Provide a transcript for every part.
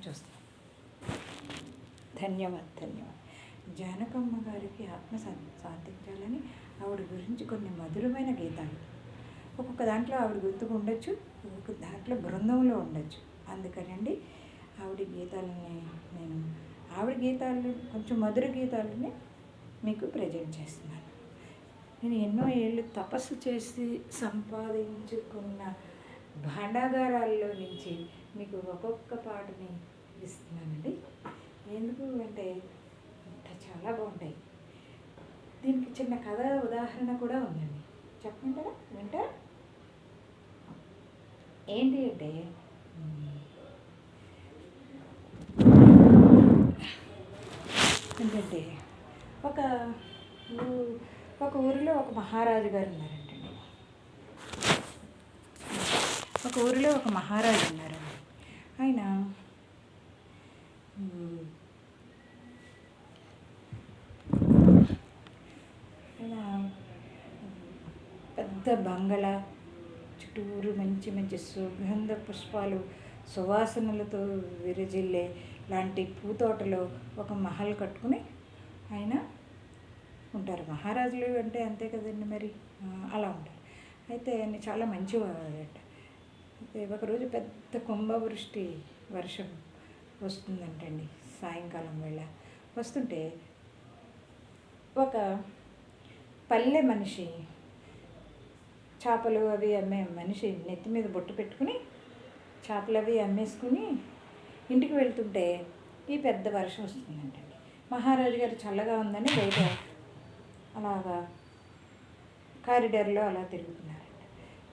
చూస్తాం. ధన్యవాదాలు. జానకమ్మ గారికి ఆత్మ శాంతించాలని ఆవిడ గురించి కొన్ని మధురమైన గీతాలు. ఒక్కొక్క దాంట్లో ఆవిడ గుర్తుకు ఉండొచ్చు, ఒక్కొక్క దాంట్లో బృందంలో ఉండొచ్చు. అందుకనండి ఆవిడ గీతాలని ఆవిడ గీతాలు కొంచెం మధుర గీతాలని మీకు ప్రజెంట్ చేస్తున్నాను. నేను ఎన్నో ఏళ్ళు తపస్సు చేసి సంపాదించుకున్న భాండాగారాల్లో నుంచి మీకు ఒక్కొక్క పాటని ఇస్తున్నానండి. ఎందుకు అంటే చాలా బాగుంటాయి. దీనికి చిన్న కథ ఉదాహరణ కూడా ఉందండి. చెప్పమంటారా? వింటారా? ఏంటి అంటే ఏంటంటే ఒక ఊరిలో ఒక మహారాజు గారు ఉన్నారంటండి. ఒక ఊరిలో ఒక మహారాజు ఉన్నారండి. ఆయన పెద్ద బంగళా, చుట్టూరు మంచి మంచి సుగంధ పుష్పాలు సువాసనలతో విరజిల్లే లాంటి పూతోటలో ఒక మహల్ కట్టుకుని ఆయన ఉంటారు. మహారాజులు అంటే అంతే కదండి, మరి అలా ఉంటారు. అయితే ఆయన చాలా మంచివాడట. అయితే ఒకరోజు పెద్ద కుంభవృష్టి వర్షం వస్తుందంటండి. సాయంకాలం వేళ వస్తుంటే ఒక పల్లె మనిషి, చేపలు అవి అమ్మే మనిషి నెత్తి మీద బొట్టు పెట్టుకుని చేపలు అవి అమ్మేసుకుని ఇంటికి వెళ్తుంటే ఈ పెద్ద వర్షం వస్తుందంటండి. మహారాజు గారు చల్లగా ఉందని బయట అలాగా కారిడార్లో అలా తిరుగుతున్నారంట.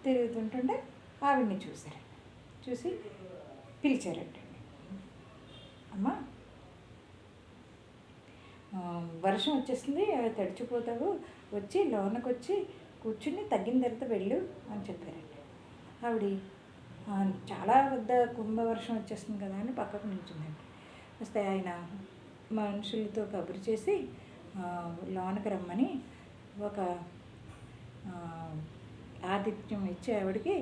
తిరుగుతుంటుంటే ఆవిడ్ని చూశారంట. చూసి పిలిచారంటండి. అమ్మా, వర్షం వచ్చేస్తుంది, తడిచిపోతావు, వచ్చి లోనకు వచ్చి కూర్చుని తగ్గిన తర్వాత వెళ్ళు అని చెప్పారండి. ఆవిడ చాలా పెద్ద కుంభవర్షం వచ్చేస్తుంది కదా అని పక్కకు నిల్చుందండి. వస్తే ఆయన మనుషులతో కబురు చేసి లోనకు రమ్మని ఒక ఆతిథ్యం ఇచ్చి ఆవిడకి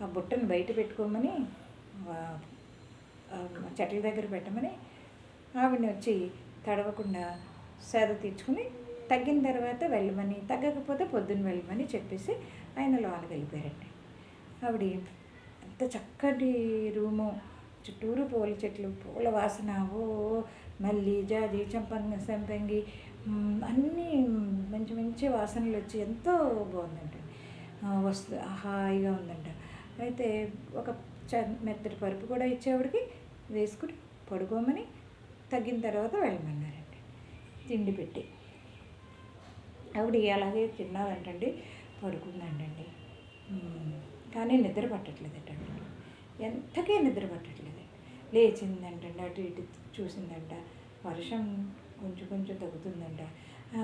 ఆ బుట్టను బయట పెట్టుకోమని, చెట్ల దగ్గర పెట్టమని, ఆవిడని వచ్చి తడవకుండా సేద తీర్చుకుని తగ్గిన తర్వాత వెళ్ళమని, తగ్గకపోతే పొద్దున్న వెళ్ళమని చెప్పేసి ఆయన లోనకి వెళ్ళిపోయారండి. ఆవిడ ఎంత చక్కటి రూము, చుట్టూరు పూల చెట్లు, పూల వాసన, మల్లి, జాజి, సంపంగి అన్నీ మంచి మంచి వాసనలు వచ్చి ఎంతో బాగుందంట. హాయిగా ఉందంట. అయితే ఒక మెత్తటి పరుపు కూడా ఇచ్చేవాడికి వేసుకుని పడుకోమని, తగ్గిన తర్వాత వెళ్ళమన్నారండి తిండి పెట్టి. ఆవిడ అలాగే తిన్నదంటండి, పడుకుందంటండి. కానీ నిద్ర పట్టట్లేదటండి. ఎంతకీ నిద్ర పట్టట్లేదండి. లేచిందంటండి, అటు ఇటు చూసిందంట. వర్షం కొంచెం కొంచెం తగ్గుతుందంట.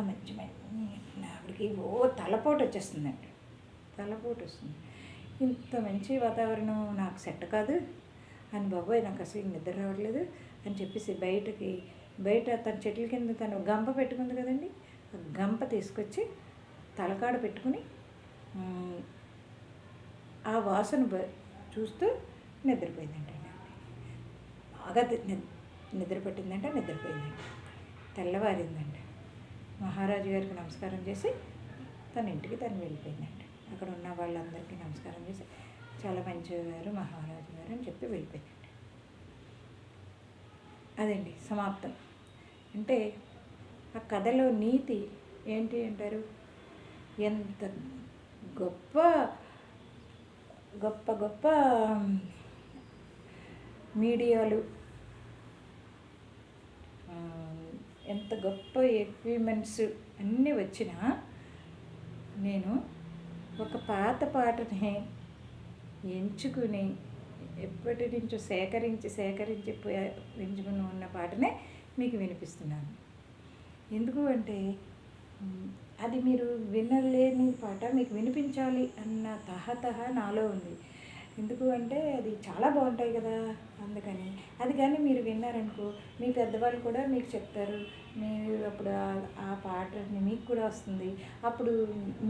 మంచి ఆవిడకి తలపోటు వచ్చేస్తుందంట. తలపోటు వస్తుంది. ఇంత మంచి వాతావరణం నాకు సెట్ కాదు అని, బాబోయ్ నాకు అసలు నిద్ర రావట్లేదు అని చెప్పేసి బయట తన చెట్ల కింద తను గంప పెట్టుకుంది కదండి, ఆ గంప తీసుకొచ్చి తలకాడ పెట్టుకుని ఆ వాసన చూస్తూ నిద్రపోయిందంట. బాగా నిద్ర పట్టిందంట. నిద్రపోయిందంట. తెల్లవారిందంట. మహారాజు గారికి నమస్కారం చేసి తన ఇంటికి తను వెళ్ళిపోయిందంట. అక్కడ ఉన్న వాళ్ళందరికీ నమస్కారం చేసి చాలా మంచివారు మహారాజు గారు అని చెప్పి వెళ్ళిపోయిందంట. అదండి సమాప్తం. అంటే ఆ కథలో నీతి ఏంటి అంటారు? ఎంత గొప్ప గొప్ప గొప్ప మీడియాలు, ఎంత గొప్ప ఎక్విప్మెంట్స్ అన్నీ వచ్చినా నేను ఒక పాత పాటని ఎంచుకుని ఎప్పటి నుంచో సేకరించి పెంచుకుని ఉన్న పాటనే మీకు వినిపిస్తున్నాను. ఎందుకు అంటే అది మీరు వినలేని పాట మీకు వినిపించాలి అన్న తహతహ నాలో ఉంది. ఎందుకు అంటే అది చాలా బాగుంటాయి కదా, అందుకని. అది కానీ మీరు విన్నారనుకో, మీ పెద్దవాళ్ళు కూడా మీకు చెప్తారు. మీరు అప్పుడు ఆ పాటని మీకు కూడా వస్తుంది. అప్పుడు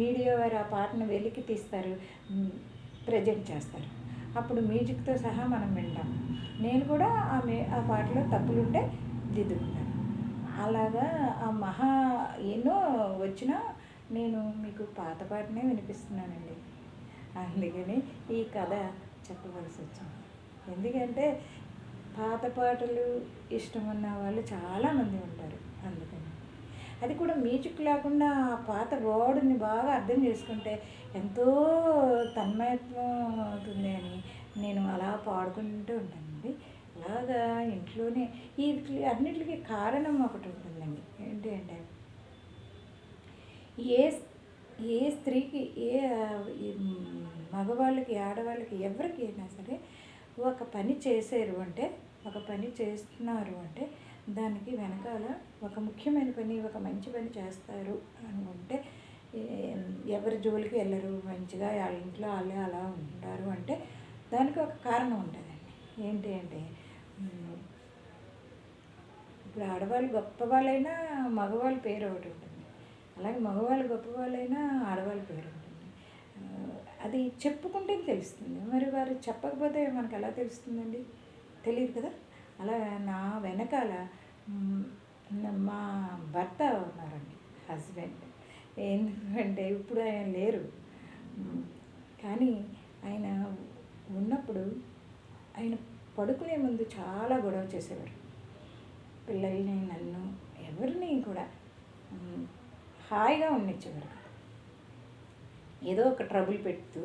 మీడియా వారు ఆ పాటను వెలికి తీస్తారు, ప్రజెంట్ చేస్తారు. అప్పుడు మ్యూజిక్తో సహా మనం వింటాం. నేను కూడా ఆ పాటలో తప్పులుంటే దిద్దుకుంటాను. అలాగా ఆ మహా ఎన్నో వచ్చినా నేను మీకు పాత పాటనే వినిపిస్తున్నానండి. అందుకని ఈ కథ చెప్పవలసి వచ్చింది. ఎందుకంటే పాత పాటలు ఇష్టమున్న వాళ్ళు చాలామంది ఉంటారు. అందుకని అది కూడా మ్యూజిక్ లేకుండా ఆ పాత వర్డ్ని బాగా అర్థం చేసుకుంటే ఎంతో తన్మయత్వం అవుతుంది అని నేను అలా పాడుకుంటూ ఉంటానండి. అలాగా ఇంట్లోనే అన్నిటికీ కారణం ఒకటి ఉంటుందండి. ఏంటి అంటే ఏ ఏ స్త్రీకి మగవాళ్ళకి ఆడవాళ్ళకి ఎవరికి అయినా సరే ఒక పని చేశారు అంటే, ఒక పని చేస్తున్నారు అంటే దానికి వెనకాల ఒక ముఖ్యమైన పని, ఒక మంచి పని చేస్తారు అనుకుంటే ఎవరి జోలికి వెళ్ళరు, మంచిగా వాళ్ళ ఇంట్లో వాళ్ళే అలా ఉంటారు అంటే దానికి ఒక కారణం ఉంటుందండి. ఏంటి అంటే ఇప్పుడు ఆడవాళ్ళు గొప్పవాళ్ళైనా మగవాళ్ళ పేరు ఒకటి ఉంటుంది. అలాగే మగవాళ్ళు గొప్పవాళ్ళైనా ఆడవాళ్ళ పేరు ఉంటుంది. అది చెప్పుకుంటే తెలుస్తుంది. మరి వారు చెప్పకపోతే మనకు ఎలా తెలుస్తుందండి? తెలియదు కదా. అలా నా వెనకాల మా భర్త ఉన్నారండి, హస్బెండ్. ఎందుకంటే ఇప్పుడు ఆయన లేరు, కానీ ఆయన ఉన్నప్పుడు ఆయన పడుకునే ముందు చాలా గొడవ చేసేవారు. పిల్లల్ని, నన్ను, ఎవరిని కూడా హాయిగా ఉండనిచ్చేవారు. ఏదో ఒక ట్రబుల్ పెడుతూ,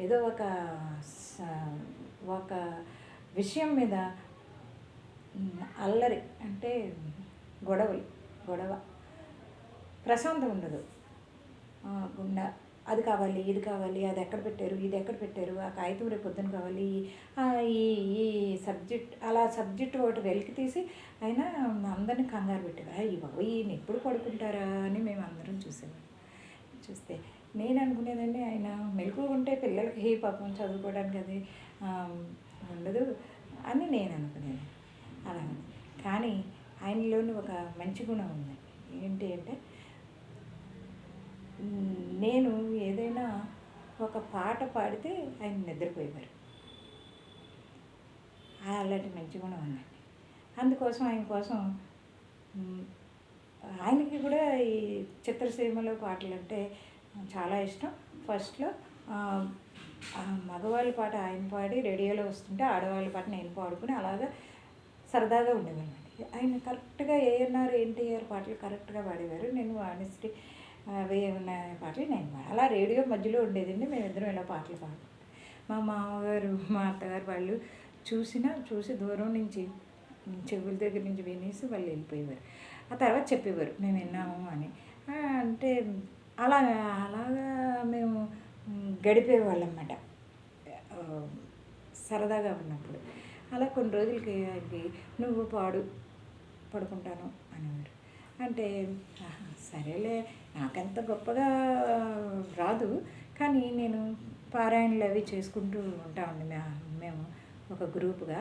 ఏదో ఒక విషయం మీద అల్లరి అంటే గొడవ ప్రశాంతం ఉండదు. గుండా అది కావాలి, ఇది కావాలి, అది ఎక్కడ పెట్టారు, ఇది ఎక్కడ పెట్టారు, ఆ కాగితం రేపు పొద్దున కావాలి, ఈ ఈ సబ్జెక్ట్ అలా సబ్జెక్ట్ ఒకటి వెలికి తీసి అయినా అందరినీ కంగారు పెట్టారు. ఈ బాబు ఈయన ఎప్పుడు పడుకుంటారా అని మేము అందరం చూస్తే నేను అనుకునేదండి, ఆయన మెలకువగా ఉంటే పిల్లలకి పాపం చదువుకోవడానికి అది ఉండదు అని నేను అనుకునేది. అలా కానీ ఆయనలోని ఒక మంచి గుణం ఉంది. ఏంటి అంటే నేను ఏదైనా ఒక పాట పాడితే ఆయన నిద్రపోయేవారు. అలాంటి మంచి గుణం ఉందండి. అందుకోసం ఆయన కోసం ఆయనకి కూడా ఈ చిత్రసీమలో పాటలు అంటే చాలా ఇష్టం. ఫస్ట్లో మగవాళ్ళ పాట ఆయన పాడి రేడియోలో వస్తుంటే ఆడవాళ్ళ పాట నేను పాడుకుని అలాగా సరదాగా ఉండేవాళ్ళండి. ఆయన కరెక్ట్గా ఏఎన్ఆర్ ఎన్టీఆర్ పాటలు కరెక్ట్గా పాడేవారు. నేను వాణిశ్రీ అవి ఉన్న పాటలు నేను పాడాను. అలా రేడియో మధ్యలో ఉండేదండి. మేమిద్దరం ఇలా పాటలు పాడుకుంటాం. మా మామగారు, మా అత్తగారు వాళ్ళు చూసి దూరం నుంచి చెవుల దగ్గర నుంచి వినేసి వాళ్ళు వెళ్ళిపోయేవారు. ఆ తర్వాత చెప్పేవారు మేము విన్నాము అని. అంటే అలాగా మేము గడిపేవాళ్ళం అన్నమాట సరదాగా ఉన్నప్పుడు. అలా కొన్ని రోజులకి ఆయనకి నువ్వు పడుకుంటాను అనేవారు. అంటే సరేలే, నాకంత గొప్పగా రాదు, కానీ నేను పారాయణలు అవి చేసుకుంటూ ఉంటామండి మేము ఒక గ్రూపుగా.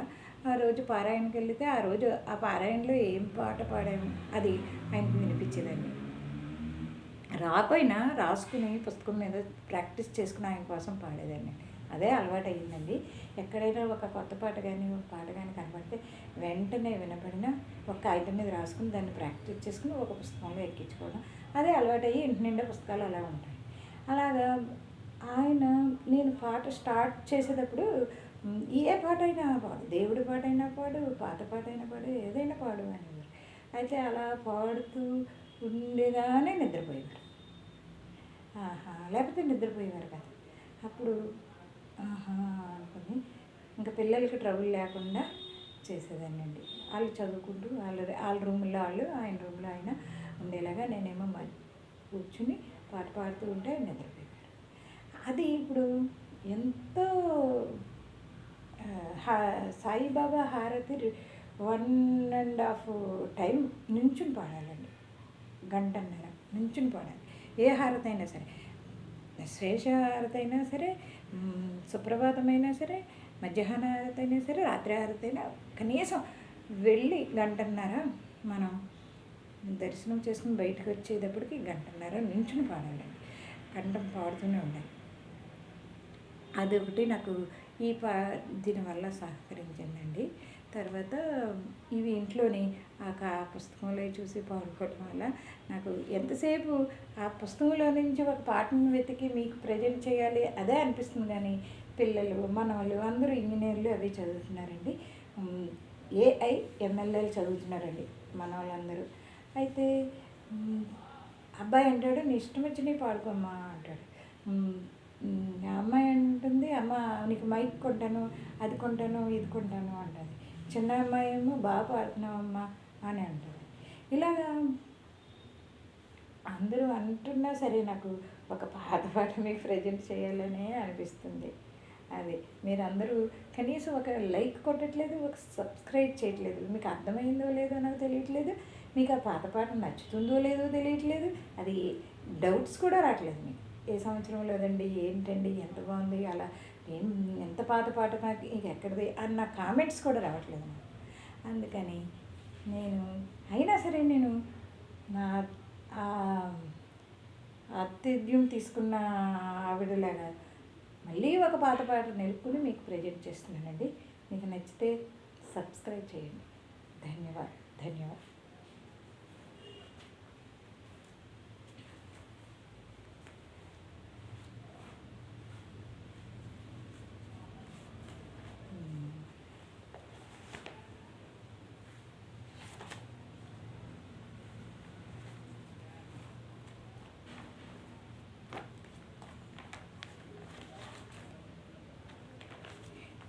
ఆ రోజు పారాయణకి వెళితే ఆ రోజు ఆ పారాయణలో ఏం పాట పాడాము అది ఆయనకు వినిపించేదండి. రాకపోయినా రాసుకుని పుస్తకం మీద ప్రాక్టీస్ చేసుకుని ఆయన కోసం పాడేదాన్ని. అదే అలవాటు అయ్యిందండి. ఎక్కడైనా ఒక కొత్త పాట కానీ ఒక పాట కానీ కనపడితే వెంటనే వినపడినా ఒక కాగితం మీద రాసుకుని దాన్ని ప్రాక్టీస్ చేసుకుని ఒక పుస్తకంలో ఎక్కించుకోవడం అదే అలవాటు అయ్యి ఇంటి నిండా పుస్తకాలు అలా ఉంటాయి. అలాగా ఆయన నేను పాట స్టార్ట్ చేసేటప్పుడు ఏ పాట అయినా పాడు, దేవుడి పాట అయినా పాడు, పాత పాట అయినా పాడు, ఏదైనా పాడు అనేవారు. అయితే అలా పాడుతూ ఉండేగానే నిద్రపోయేవారు. లేకపోతే నిద్రపోయేవారు కాదు. అప్పుడు అనుకుని ఇంకా పిల్లలకి ట్రబుల్ లేకుండా చేసేదాన్ని అండి. వాళ్ళు చదువుకుంటూ వాళ్ళ రూమ్లో వాళ్ళు, ఆయన రూమ్లో ఆయన ఉండేలాగా నేనేమో కూర్చుని పాట పాడుతూ ఉంటే నిద్రపోయేవారు. అది ఇప్పుడు ఎంతో సాయిబాబా హారతి 1.5 టైం నుంచుని పాడాలండి. గంటన్నర నుంచుని పాడాలి. ఏ హారతి అయినా సరే, శేష హారతి అయినా సరే, సుప్రభాతమైనా సరే, మధ్యాహ్న హారతి అయినా సరే, రాత్రి హారతి అయినా కనీసం వెళ్ళి గంటన్నర మనం దర్శనం చేసుకుని బయటకు వచ్చేటప్పటికి గంటన్నర నుంచుని పాడాలండి. కంఠం పాడుతూనే ఉండాలి. అదొకటి నాకు ఈ దీనివల్ల సహకరించిందండి. తర్వాత ఇవి ఇంట్లోని ఆ పుస్తకంలో చూసి పాడుకోవడం వల్ల నాకు ఎంతసేపు ఆ పుస్తకంలో నుంచి ఒక పాటను వెతికి మీకు ప్రజెంట్ చేయాలి అదే అనిపిస్తుంది. కానీ పిల్లలు మనవాళ్ళు అందరూ ఇంజనీర్లు అవి చదువుతున్నారండి. ఏఐ ఎంఎల్ఏలు చదువుతున్నారండి మన వాళ్ళందరూ. అయితే అబ్బాయి అంటాడు, నీ ఇష్టం వచ్చినవి పాడుకోమ్మా అంటాడు. అమ్మాయి అంటుంది, అమ్మ నీకు మైక్ కొంటాను, అది కొంటాను, ఇది కొంటాను అంటుంది. చిన్న అమ్మాయి ఏమో బాగా పాడుతున్నావమ్మా అని అంటుంది. ఇలాగా అందరూ అంటున్నా సరే నాకు ఒక పాట మీకు ప్రజెంట్ చేయాలనే అనిపిస్తుంది. అది మీరందరూ కనీసం ఒక లైక్ కొట్టట్లేదు, ఒక సబ్స్క్రైబ్ చేయట్లేదు. మీకు అర్థమైందో లేదో నాకు తెలియట్లేదు. మీకు ఆ పాట నచ్చుతుందో లేదో తెలియట్లేదు. అది డౌట్స్ కూడా రావట్లేదు మీకు. ఏ సంవత్సరంలో లేదండి, ఏంటండి, ఎంత బాగుంది, అలా ఎంత పాట నాకు ఇంకెక్కడిది అన్న కామెంట్స్ కూడా రావట్లేదు నాకు. అందుకని నేను అయినా సరే నేను నా ఆతిథ్యం తీసుకున్న ఆవిడలాగా మళ్ళీ ఒక పాట నేర్చుకుని మీకు ప్రజెంట్ చేస్తున్నానండి. మీకు నచ్చితే సబ్స్క్రైబ్ చేయండి. ధన్యవాదాలు.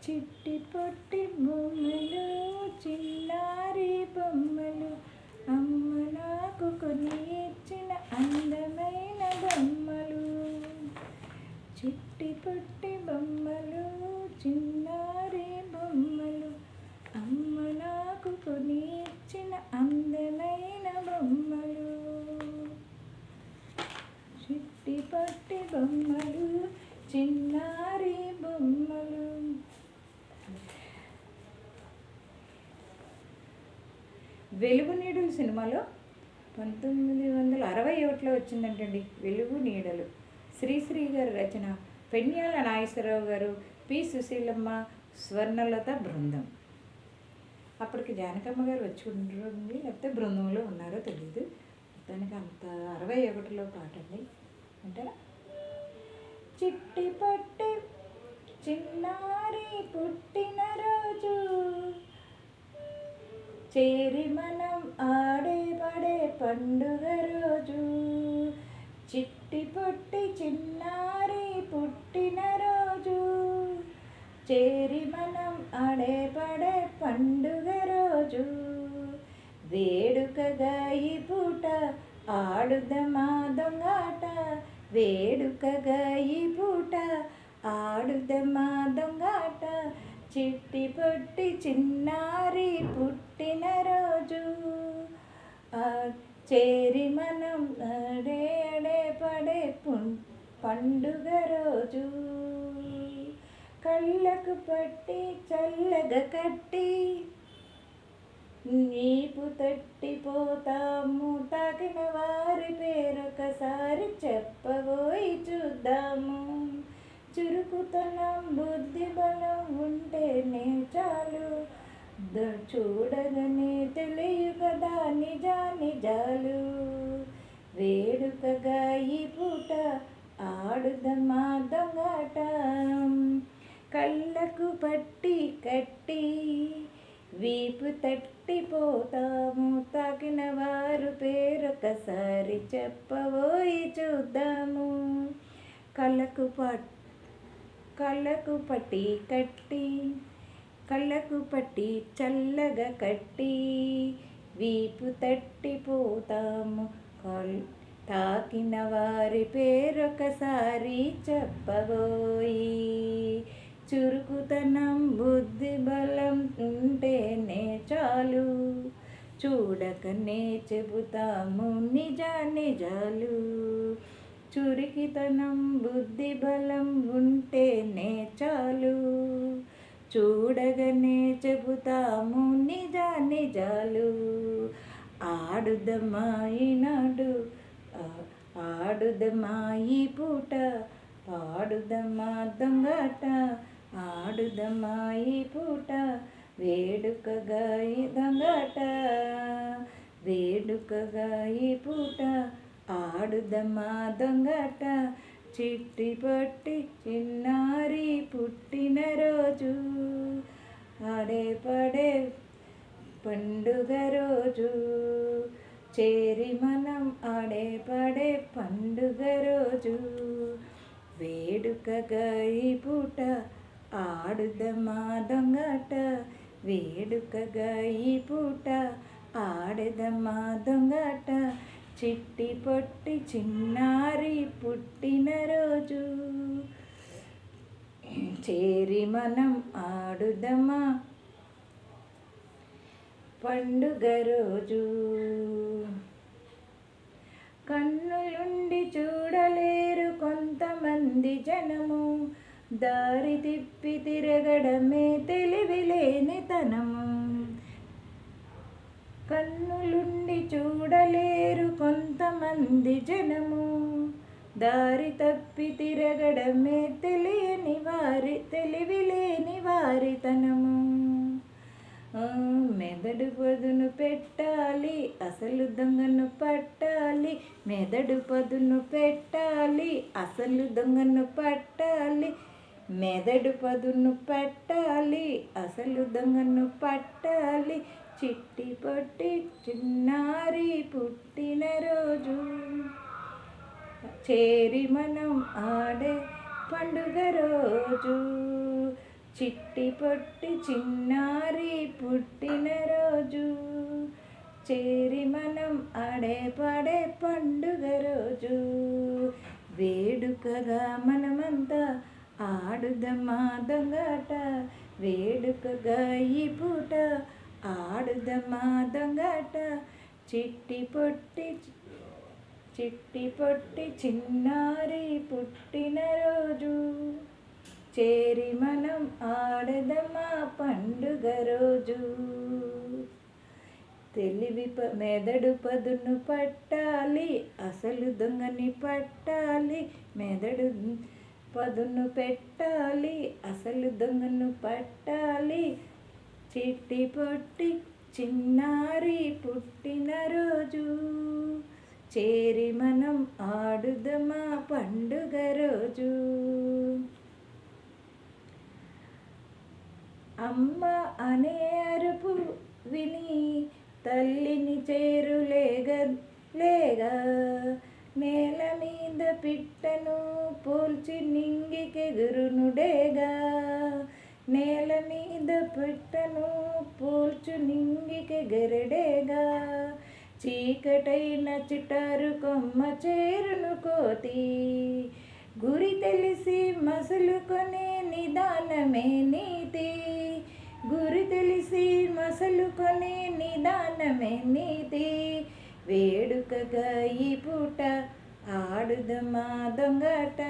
చిట్టి పొట్టి బొమ్మలు, చిన్నారి బొమ్మలు, అమ్మ నాకు కొని ఇచ్చిన అందమైన బొమ్మలు. చిట్టి పొట్టి బొమ్మలు, చిన్నారి బొమ్మలు, అమ్మ నాకు కొని ఇచ్చిన అందమైన బొమ్మలు. చిట్టి పొట్టి బొమ్మలు, చిన్నారి బొమ్మలు. వెలుగు నీడలు సినిమాలో 1961లో వచ్చిందంటండి వెలుగు నీడలు. శ్రీశ్రీ గారి రచన, పెన్యాల నాగేశ్వరరావు గారు, పి సుశీలమ్మ, స్వర్ణలత బృందం. అప్పటికి జానకమ్మ గారు వచ్చి ఉంటుంది, లేకపోతే బృందంలో ఉన్నారో తెలియదు. దానికి అంత 61లో పాట అండి అంటారా. చిట్టి పట్టి చిన్నారి పుట్టినరోజు, చేరి మనం ఆడే పడే పండుగ రోజు. చిట్టి పొట్టి చిన్నారి పుట్టినరోజు, చేరి మనం ఆడే పడే పండుగ రోజు. వేడుకగా ఈ పూట ఆడుదమా దొంగాట, వేడుకగా ఈ పూట ఆడుదమా దొంగాట. చిట్టి పొట్టి చిన్నారి పుట్టినరోజు, చేరి మనం ఆడే పడే పండుగ రోజు. కళ్ళకు పట్టి చల్లగా కట్టి నీపు తట్టిపోతాము, తాకిన వారి పేరొకసారి చెప్పబోయి చూద్దాము. చురుకుతనం బుద్ధి బలం ఉంటేనే చాలు, చూడగానే తెలియు కదా నిజాలు. వేడుకగా ఈ పూట ఆడుదమా దొంగాట. కళ్ళకు పట్టి కట్టి వీపు తట్టిపోతాము, తాకిన వారు పేరొకసారి చెప్పబోయి చూద్దాము. కళ్ళకు పట్టి కట్టి, కళ్ళకు పట్టి చల్లగా కట్టి వీపు తట్టిపోతాము, తాకిన వారి పేరొకసారి చెప్పబోయి. చురుకుతనం బుద్ధి బలం ఉంటేనే చాలు, చూడకనే చెబుతాము నిజాలు. చురికితనం బుద్ధి బలం ఉంటేనే చాలు, చూడగానే చెబుతాము నిజాలు. ఆడుదమా ఈనాడు ఆడుదమా ఈ పూట, పాడుదమా దొంగాట, ఆడుదమ్మా ఈ పూట వేడుకగా ఈ దొంగట, వేడుకగా ఈ పూట ఆడుదమ్మా దొంగట. చిట్టి పొట్టి చిన్నారి పుట్టినరోజు, ఆడే పడే పండుగ రోజు, చేరి మనం ఆడే పడే పండుగ రోజు. వేడుకగా ఈ పూట ఆడుదమ్మా దొంగట, వేడుకగా ఈ పూట ఆడదమ్మా దొంగట. చిట్టి పొట్టి చిన్నారి పుట్టినరోజు, చేరి మనం ఆడుదమ్మా పండుగ రోజు. కన్నులుండి చూడలేరు కొంతమంది జనము, దారి తిప్పి తిరగడమే తెలివిలేనితనము. కన్నులుండి చూడలేరు కొంతమంది జనము, దారి తప్పి తిరగడమే తెలివిలేని వారితనము. మెదడు పదును పెట్టాలి, అసలు దొంగను పట్టాలి. మెదడు పదును పెట్టాలి, అసలు దొంగను పట్టాలి. మెదడు పదును పెట్టాలి, అసలు దొంగను పట్టాలి. చిట్టి పొట్టి చిన్నారి పుట్టినరోజు, చేరి మనం ఆడే పండుగ రోజు. చిట్టి పొట్టి చిన్నారి పుట్టినరోజు, చేరి మనం ఆడే పాడే పండుగ రోజు. వేడుకగా మనమంతా ఆడుదమ్మా దొంగట, వేడుకగా ఈ పూట ఆడుదమ్మా దొంగట. చిట్టి పొట్టి చిన్నారి పుట్టినరోజు, చేరి మనం ఆడదమ్మా పండుగ రోజు. మెదడు పదును పట్టాలి, అసలు దొంగని పట్టాలి. మెదడు పదును పెట్టాలి, అసలు దొంగను పట్టాలి. చిట్టి పొట్టి చిన్నారి పుట్టినరోజు, చేరి మనం ఆడుదమా పండుగ రోజు. అమ్మ అనే అరుపు విని తల్లిని చేరులేగా, నేల మీద పిట్టను పోల్చి నింగికెగురునుడేగా. నేల మీద పిట్టను పోల్చు నింగికెగరడేగా. చీకటైన చిటారు కొమ్మ చేరును కోతి, గురి తెలిసి మసులుకొనే నిదానమే నీతి. గురి తెలిసి మసులుకొనే నిదానమే నీతి. వేడుకగా ఈ పూట ఆడుదమా దొంగట,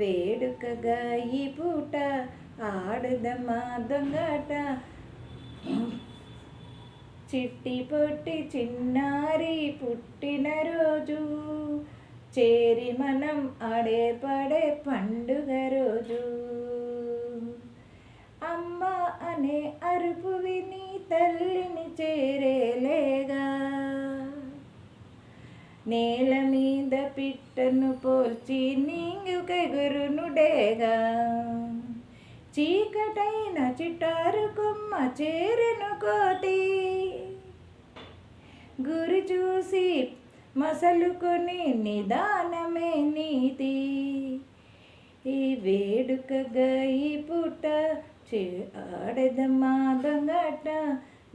వేడుకగా ఈ పూట ఆడుదమా దొంగట. చిట్టి పొట్టి చిన్నారి పుట్టినరోజు, చేరి మనం ఆడే పాడే పండుగ రోజు. అమ్మ అనే అరుపు విని తల్లిని చేరేలేగా, నేల మీద పిట్టను పోల్చి నింగికెగురునుడేగా. చీకటైన చిటారు కొమ్మ చేరెను కోతి, గురి చూసి మసలుకొని నిదానమే నీతి. ఈ వేడుకగా ఈ పూట ఆడదమ్మా దొంగట,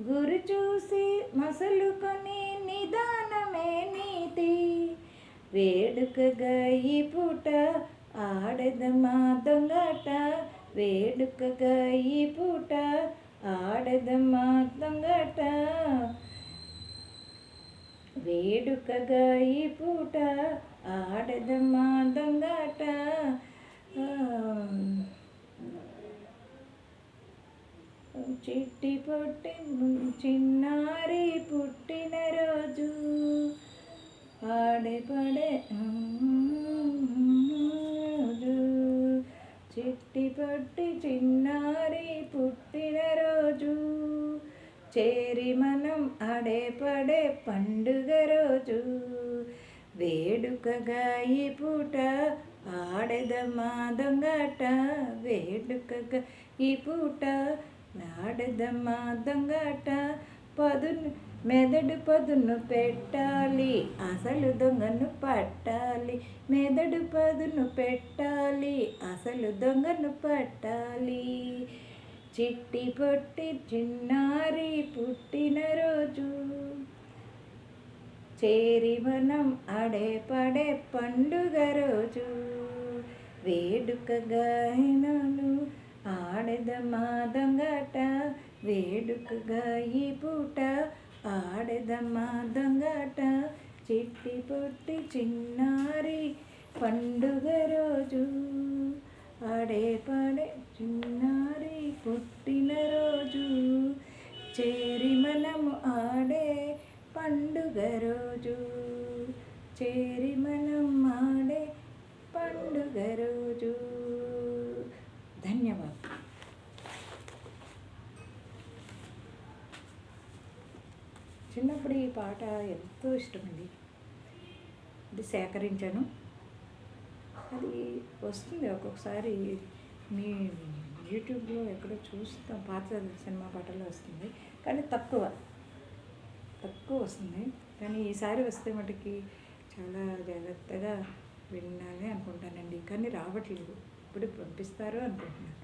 గురి చూసి మసలుకొని నిదానమే నీతి. వేడుకగా ఈ పూట ఆడదమ్మా దొంగట, వేడుకగా ఈ పూట ఆడదమ్మా దొంగట. వేడుకగా ఈ పూట ఆడదమ్మా దొంగట. చిట్టి పొట్టి చిన్నారి పుట్టినరోజు, ఆడే పడే రోజు. చిట్టి పొట్టి చిన్న మనం ఆడే పండుగ రోజు, వేడుకగా ఈ పూట ఆడెదమా దొంగాట, వేడుకగా ఈ పూట ఆడెదమా దొంగాట. మెదడు పదును పెట్టాలి, అసలు దొంగను పట్టాలి. మెదడు పదును పెట్టాలి, అసలు దొంగను పట్టాలి. చిట్టి పొట్టి చిన్నారి పుట్టినరోజు, చేరి మనం ఆడే పండుగ రోజు, వేడుకగా అయినను ఆడెదమా దొంగాట, వేడుకగా ఈ పూట ఆడెదమా దొంగాట. చిట్టి పొట్టి చిన్నారి పండుగ రోజు, ఆడే చిన్నారి పుట్టినరోజు, చేరి మనము ఆడే పండుగ రోజు, చేరి మనం ఆడే పండుగ రోజు. ధన్యవాదాలు. చిన్నప్పుడు ఈ పాట ఎంతో ఇష్టమండి. ఇది సేకరించాను, అది వస్తుంది ఒక్కొక్కసారి మీ యూట్యూబ్లో ఎక్కడో చూస్తాం, పాత సినిమా పాటలు వస్తుంది, కానీ తక్కువ వస్తుంది. కానీ ఈసారి వస్తే మటుకి చాలా జాగ్రత్తగా వినాలి అనుకుంటానండి, కానీ రావట్లేదు. ఇప్పుడు పంపిస్తారు అనుకుంటున్నాను.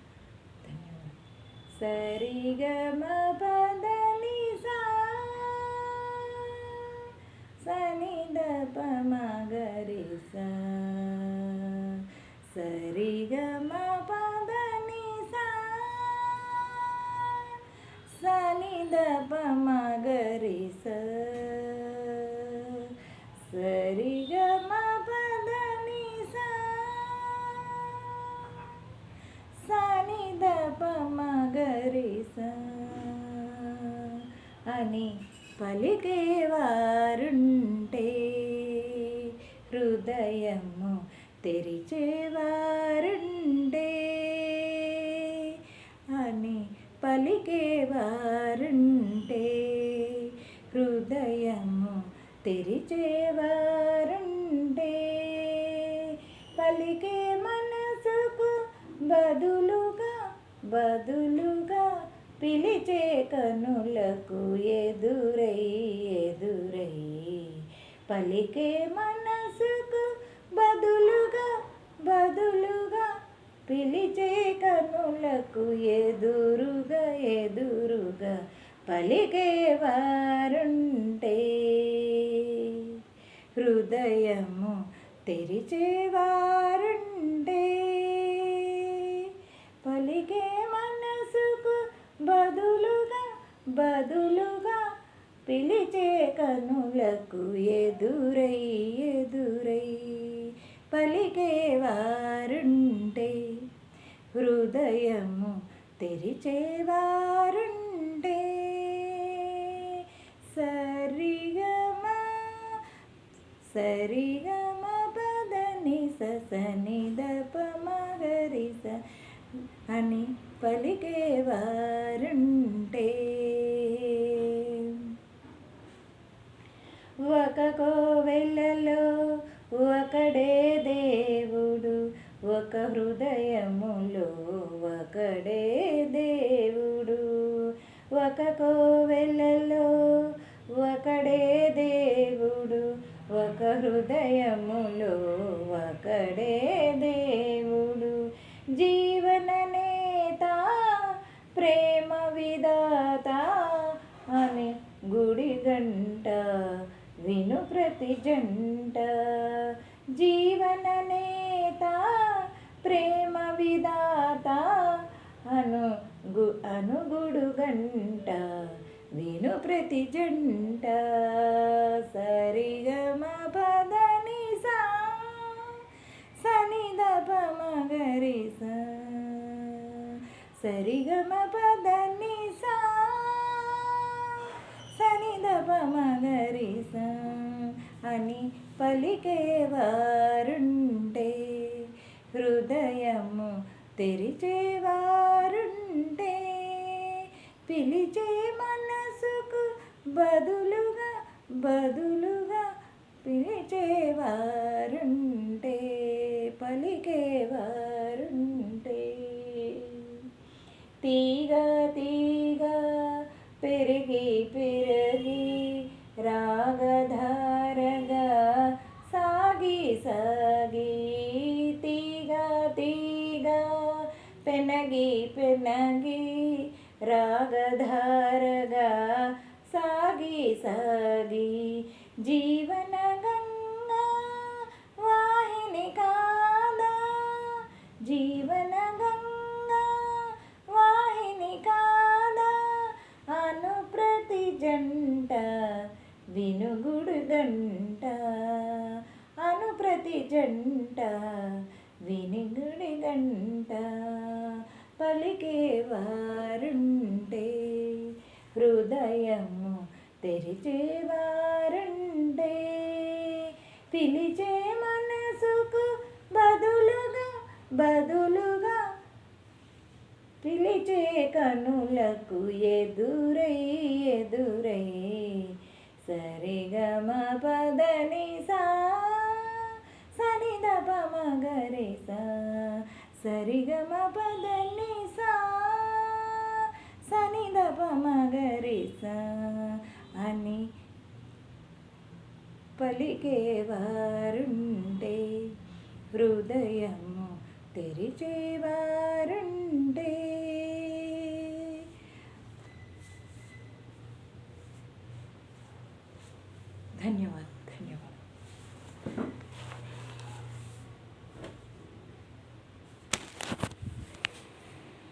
ధన్యవాదాలు. సరిగమపదని సనిదపమగరి సా, సరిగమపదని సనిదపమగరి సా, సరిగమపదని సనిదపమగరి సా అని పలికేవారుంటే, హృదయము తెరిచేవారుంటే, అని పలికేవారుంటే, హృదయము తెరిచేవారుంటే, పలికే మనసుకు బదులుగా పిలిచే కనులకు ఎదురై, పలికే మనసుకు బదులుగా పిలిచే కనులకు ఎదురుగా పలికేవారుంటే, హృదయము తెరిచేవారుంటే, పలికే మనసుకు బదులుగా పిలిచే కనులకు ఎదురై పలికేవారుంటే, హృదయము తెరిచేవారుంటే. సరిగమ పదని సనిదపమగరి స అని పలికేవారుంటే, ఒక కోవెలలో ఒకడే దేవుడు, ఒక హృదయములో ఒకడే దేవుడు, ఒక కోవెలలో ఒకడే దేవుడు, ఒక హృదయములో ఒకడే దేవుడు. జీవననేత ప్రేమ విధాత అని గుడి గంట విను ప్రతి జంట. జీవననేత ప్రేమ విధాత అనుగుడు గంట విను ప్రతి జంట. సరిగమ పదని సా సనిదపమగరి సా, సరిగమ పదని సా సనిదపమగరి సా అని పలికేవారుంటే, హృదయము తెరిచేవారుంటే, పిలిచే మనసుకు బదులుగా బదులుగా పిలిచేవారుంటే, పలికేవారుంటే. తీగ తీగ పెరిగి పెరిగి రాగధారగా సాగి సాగి, తీగ తీగ పెనగి పెనగి రాగధారగా సాగి సాగి, జీవన గంగా వాహిని కాదా, జీవన గంగా వాహిని కాదా, అను ప్రతి జంట వినుగుడు గంట, అను ప్రతి జంట వినుగుడి గంట. పలికేవారుంటే, హృదయము తెరిచేవారుంటే, పిలిచే మనసుకు బదులుగా బదులుగా పిలిచే కనులకు ఎదురై ఎదురై, సరిగమ పదని సా సనిదప మగరి సా, సరిగమ పదని సా సనిదప మగరి సా అని పలికేవారుంటే, హృదయము తెరిచేవారుంటే. ధన్యవాదాలు.